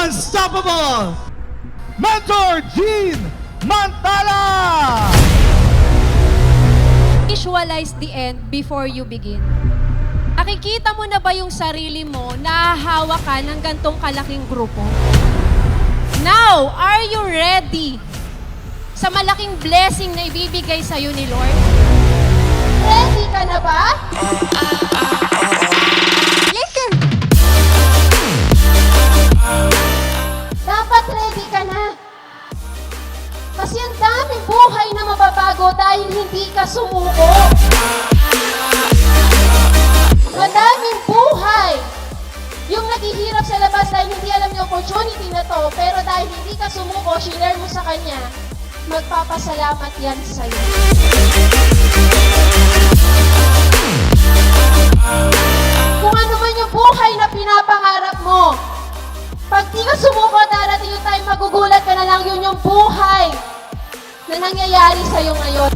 unstoppable, Mentor Gene Mantala! Visualize the end before you begin. Nakikita mo na ba yung sarili mo na hawak ka ng gantong kalaking grupo? Now, are you ready sa malaking blessing na ibibigay sa'yo ni Lord? Ready ka na ba? Listen! Dapat ready ka na. Kasi ang daming buhay na mababago dahil hindi ka sumuko. Madaming buhay yung naghihirap sa labas dahil hindi alam yung opportunity na to, pero dahil hindi ka sumuko, share mo sa kanya, magpapasalamat yan sa'yo. Kung ano man yung buhay na pinapangarap mo, pag di ka sumuko, darating yung time, magugulat ka na lang, yun yung buhay na nangyayari sa'yo ngayon.